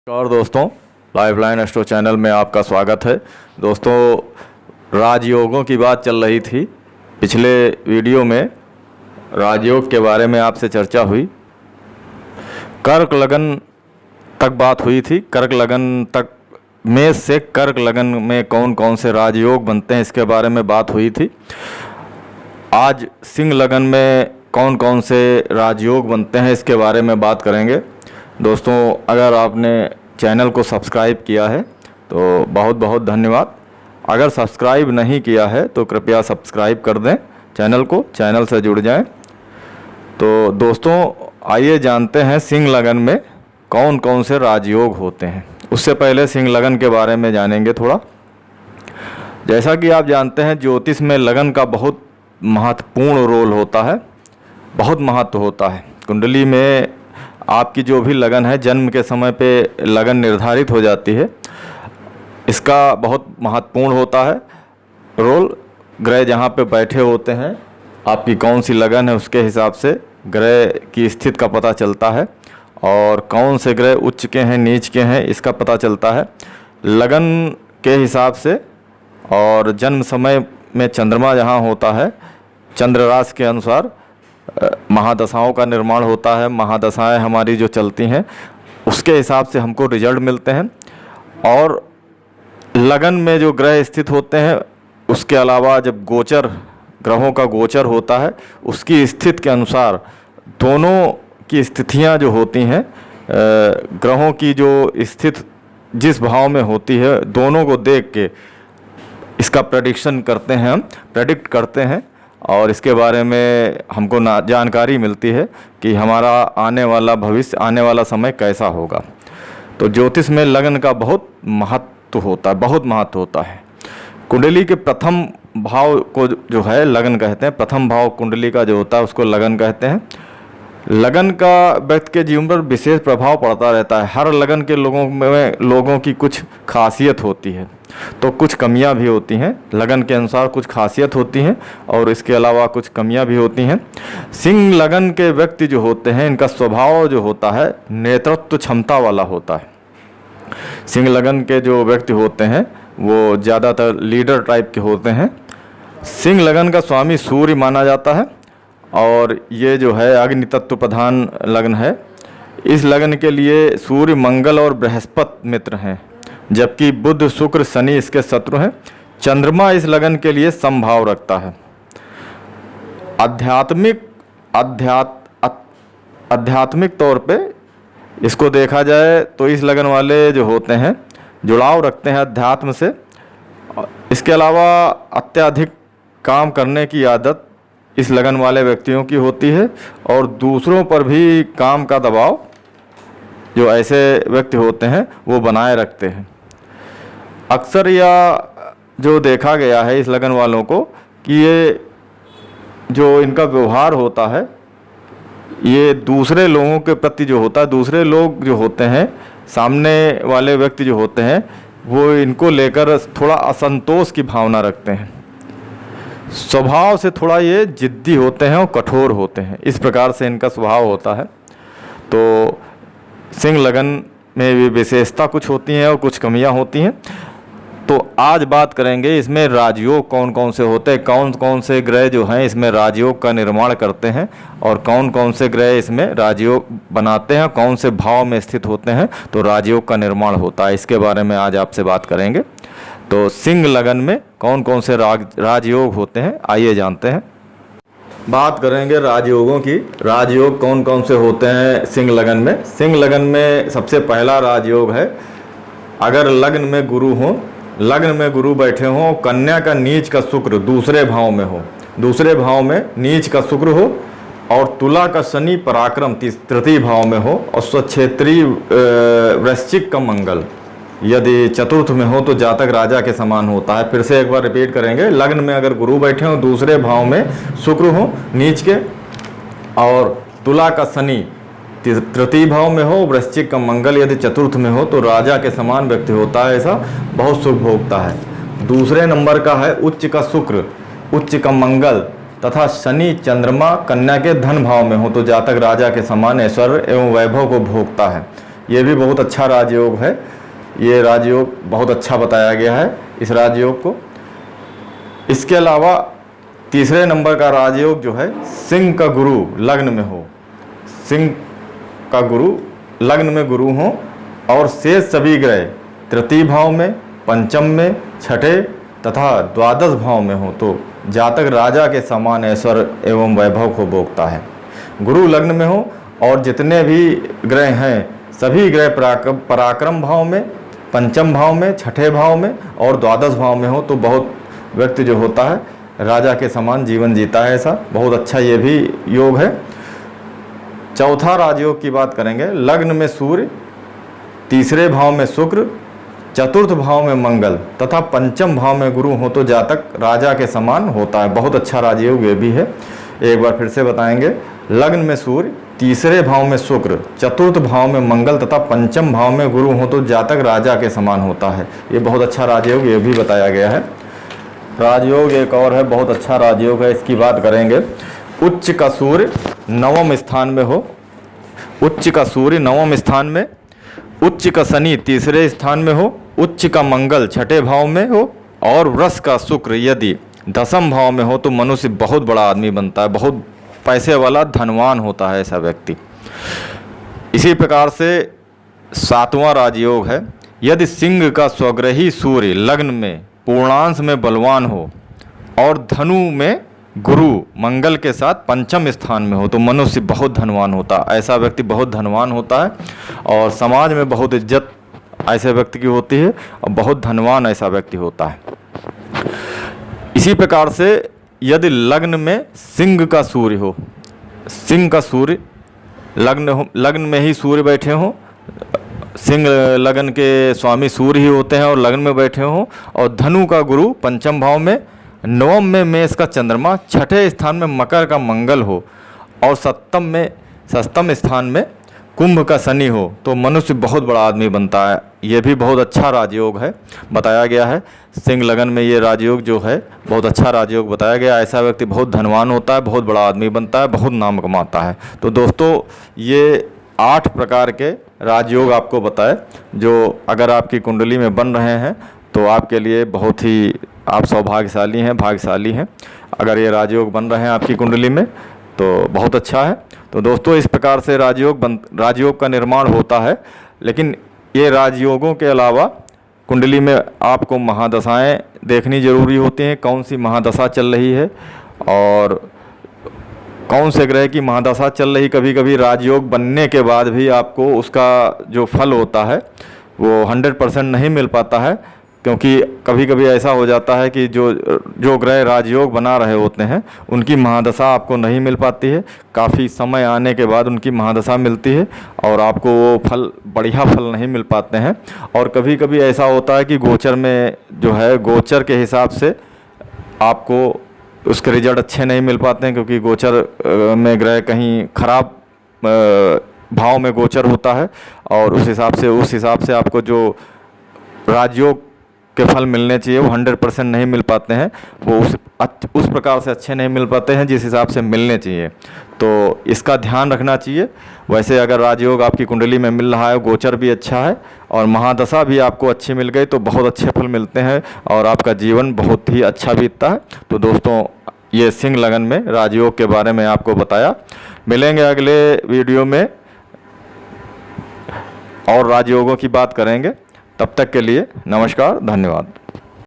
नमस्कार दोस्तों, lifeline astro channel में आपका स्वागत है। दोस्तों, राजयोगों की बात चल रही थी। पिछले वीडियो में राजयोग के बारे में आपसे चर्चा हुई। कर्क लगन तक बात हुई थी। कर्क लगन तक मेष से कर्क लगन में कौन कौन से राजयोग बनते हैं इसके बारे में बात हुई थी। आज सिंह लगन में कौन कौन से राजयोग बनते हैं इसके बारे में बात करेंगे। दोस्तों, अगर आपने चैनल को सब्सक्राइब किया है तो बहुत बहुत धन्यवाद। अगर सब्सक्राइब नहीं किया है तो कृपया सब्सक्राइब कर दें चैनल को, चैनल से जुड़ जाएं। तो दोस्तों, आइए जानते हैं सिंह लगन में कौन कौन से राजयोग होते हैं। उससे पहले सिंह लगन के बारे में जानेंगे थोड़ा। जैसा कि आप जानते हैं, ज्योतिष में लगन का बहुत महत्वपूर्ण रोल होता है, बहुत महत्व होता है। कुंडली में आपकी जो भी लगन है, जन्म के समय पे लगन निर्धारित हो जाती है। इसका बहुत महत्वपूर्ण होता है रोल। ग्रह जहाँ पे बैठे होते हैं, आपकी कौन सी लगन है उसके हिसाब से ग्रह की स्थिति का पता चलता है, और कौन से ग्रह उच्च के हैं नीच के हैं इसका पता चलता है लगन के हिसाब से। और जन्म समय में चंद्रमा जहाँ होता है, चंद्र राशि के अनुसार महादशाओं का निर्माण होता है। महादशाएं हमारी जो चलती हैं उसके हिसाब से हमको रिजल्ट मिलते हैं। और लगन में जो ग्रह स्थित होते हैं, उसके अलावा जब गोचर, ग्रहों का गोचर होता है, उसकी स्थिति के अनुसार दोनों की स्थितियां जो होती हैं, ग्रहों की जो स्थिति जिस भाव में होती है, दोनों को देख के इसका प्रेडिक्शन करते हैं, हम प्रेडिक्ट करते हैं। और इसके बारे में हमको जानकारी मिलती है कि हमारा आने वाला भविष्य, आने वाला समय कैसा होगा। तो ज्योतिष में लगन का बहुत महत्व होता है, बहुत महत्व होता है। कुंडली के प्रथम भाव को जो है लगन कहते हैं। प्रथम भाव कुंडली का जो होता है उसको लगन कहते हैं। लगन का व्यक्ति के जीवन पर विशेष प्रभाव पड़ता रहता है। हर लगन के लोगों की कुछ खासियत होती है, तो कुछ कमियां भी होती हैं। लगन के अनुसार कुछ खासियत होती हैं और इसके अलावा कुछ कमियां भी होती हैं। सिंह लगन के व्यक्ति जो होते हैं, इनका स्वभाव जो होता है नेतृत्व क्षमता वाला होता है। सिंह लगन के जो व्यक्ति होते हैं वो ज़्यादातर लीडर टाइप के होते हैं। सिंह लगन का स्वामी सूर्य माना जाता है, और ये जो है अग्नि तत्व प्रधान लगन है। इस लगन के लिए सूर्य, मंगल और बृहस्पति मित्र हैं, जबकि बुध, शुक्र, शनि इसके शत्रु हैं। चंद्रमा इस लगन के लिए समभाव रखता है। आध्यात्मिक तौर पे इसको देखा जाए तो इस लगन वाले जो होते हैं जुड़ाव रखते हैं अध्यात्म से। इसके अलावा अत्यधिक काम करने की आदत इस लगन वाले व्यक्तियों की होती है, और दूसरों पर भी काम का दबाव जो ऐसे व्यक्ति होते हैं वो बनाए रखते हैं। अक्सर या जो देखा गया है इस लगन वालों को कि ये जो इनका व्यवहार होता है, ये दूसरे लोगों के प्रति जो होता है, दूसरे लोग जो होते हैं, सामने वाले व्यक्ति जो होते हैं, वो इनको लेकर थोड़ा असंतोष की भावना रखते हैं। स्वभाव से थोड़ा ये जिद्दी होते हैं और कठोर होते हैं, इस प्रकार से इनका स्वभाव होता है। तो सिंह लगन में भी विशेषता कुछ होती हैं और कुछ कमियां होती हैं। तो आज बात करेंगे इसमें राजयोग कौन कौन से होते हैं, कौन कौन से ग्रह जो हैं इसमें राजयोग का निर्माण करते हैं, और कौन कौन से ग्रह इसमें राजयोग बनाते हैं, कौन से भाव में स्थित होते हैं तो राजयोग का निर्माण होता है। इसके बारे में आज आपसे बात करेंगे। तो सिंह लगन में कौन कौन से राजयोग होते हैं, आइए जानते हैं। बात करेंगे राजयोगों की। राजयोग कौन कौन से होते हैं सिंह लगन में। सिंह लगन में सबसे पहला राजयोग है, अगर लग्न में गुरु हो, लग्न में गुरु बैठे हों, कन्या का नीच का शुक्र दूसरे भाव में हो, दूसरे भाव में नीच का शुक्र हो, और तुला का शनि पराक्रम तृतीय भाव में हो, और स्वक्षेत्रीय वृश्चिक का मंगल यदि चतुर्थ में हो तो जातक राजा के समान होता है। फिर से एक बार रिपीट करेंगे। लग्न में अगर गुरु बैठे हो, दूसरे भाव में शुक्र हो नीच के, और तुला का शनि तृतीय भाव में हो, वृश्चिक का मंगल यदि चतुर्थ में हो तो राजा के समान व्यक्ति होता है, ऐसा बहुत सुख भोगता है। दूसरे नंबर का है उच्च का शुक्र, उच्च का मंगल तथा शनि चंद्रमा कन्या के धन भाव में हो तो जातक राजा के समान ऐश्वर्य एवं वैभव को भोगता है। ये भी बहुत अच्छा राजयोग है। ये राजयोग बहुत अच्छा बताया गया है इस राजयोग को। इसके अलावा तीसरे नंबर का राजयोग जो है, सिंह का गुरु लग्न में हो, सिंह का गुरु लग्न में गुरु हो और शेष सभी ग्रह तृतीय भाव में, पंचम में, छठे तथा द्वादश भाव में हो तो जातक राजा के समान ऐश्वर्य एवं वैभव को भोगता है। गुरु लग्न में हो और जितने भी ग्रह हैं सभी ग्रह पराक्रम भाव में, पंचम भाव में, छठे भाव में और द्वादश भाव में हो तो बहुत व्यक्ति जो होता है राजा के समान जीवन जीता है। ऐसा बहुत अच्छा ये भी योग है। चौथा राजयोग की बात करेंगे। लग्न में सूर्य, तीसरे भाव में शुक्र, चतुर्थ भाव में मंगल तथा पंचम भाव में गुरु हो तो जातक राजा के समान होता है। बहुत अच्छा राजयोग ये भी है। एक बार फिर से बताएंगे। लग्न में सूर्य, तीसरे भाव में शुक्र, चतुर्थ भाव में मंगल तथा पंचम भाव में गुरु हो तो जातक राजा के समान होता है। ये बहुत अच्छा राजयोग ये भी बताया गया है। राजयोग एक और है, बहुत अच्छा राजयोग है, इसकी बात करेंगे। उच्च का सूर्य नवम स्थान में हो, उच्च का सूर्य नवम स्थान में, उच्च का शनि तीसरे स्थान में हो, उच्च का मंगल छठे भाव में हो और वृष का शुक्र यदि दसम भाव में हो तो मनुष्य बहुत बड़ा आदमी बनता है, बहुत पैसे वाला धनवान होता है ऐसा व्यक्ति। इसी प्रकार से सातवां राजयोग है। यदि सिंह का स्वग्रही सूर्य लग्न में पूर्णांश में बलवान हो और धनु में गुरु मंगल के साथ पंचम स्थान में हो तो मनुष्य बहुत धनवान होता है। ऐसा व्यक्ति बहुत धनवान होता है और समाज में बहुत इज्जत ऐसे व्यक्ति की होती है और बहुत धनवान ऐसा व्यक्ति होता है। इसी प्रकार से यदि लग्न में सिंह का सूर्य हो, सिंह का सूर्य लग्न में ही सूर्य बैठे हों, सिंह लग्न के स्वामी सूर्य ही होते हैं और लग्न में बैठे हों और धनु का गुरु पंचम भाव में, नवम में मेष का चंद्रमा, छठे स्थान में मकर का मंगल हो और सप्तम स्थान में कुंभ का शनि हो तो मनुष्य बहुत बड़ा आदमी बनता है। ये भी बहुत अच्छा राजयोग है, बताया गया है। सिंह लगन में ये राजयोग जो है बहुत अच्छा राजयोग बताया गया। ऐसा व्यक्ति बहुत धनवान होता है, बहुत बड़ा आदमी बनता है, बहुत नाम कमाता है। तो दोस्तों ये 8 प्रकार के राजयोग आपको बताए जो अगर आपकी कुंडली में बन रहे हैं तो आपके लिए बहुत ही आप सौभाग्यशाली हैं, भाग्यशाली हैं। अगर ये राजयोग बन रहे हैं आपकी कुंडली में तो बहुत अच्छा है। तो दोस्तों इस प्रकार से राजयोग का निर्माण होता है। लेकिन ये राजयोगों के अलावा कुंडली में आपको महादशाएं देखनी ज़रूरी होती हैं, कौन सी महादशा चल रही है और कौन से ग्रह की महादशा चल रही। कभी कभी राजयोग बनने के बाद भी आपको उसका जो फल होता है वो 100% नहीं मिल पाता है, क्योंकि कभी कभी ऐसा हो जाता है कि जो ग्रह राजयोग बना रहे होते हैं उनकी महादशा आपको नहीं मिल पाती है। काफ़ी समय आने के बाद उनकी महादशा मिलती है और आपको वो फल बढ़िया फल नहीं मिल पाते हैं। और कभी कभी ऐसा होता है कि गोचर में जो है गोचर के हिसाब से आपको उसके रिजल्ट अच्छे नहीं मिल पाते हैं, क्योंकि गोचर में ग्रह कहीं खराब भाव में गोचर होता है और उस हिसाब से आपको जो राजयोग के फल मिलने चाहिए वो 100% नहीं मिल पाते हैं। वो उस प्रकार से अच्छे नहीं मिल पाते हैं जिस हिसाब से मिलने चाहिए। तो इसका ध्यान रखना चाहिए। वैसे अगर राजयोग आपकी कुंडली में मिल रहा है, गोचर भी अच्छा है और महादशा भी आपको अच्छी मिल गई तो बहुत अच्छे फल मिलते हैं और आपका जीवन बहुत ही अच्छा बीतता है। तो दोस्तों ये सिंह लगन में राजयोग के बारे में आपको बताया। मिलेंगे अगले वीडियो में और राजयोगों की बात करेंगे। तब तक के लिए नमस्कार, धन्यवाद।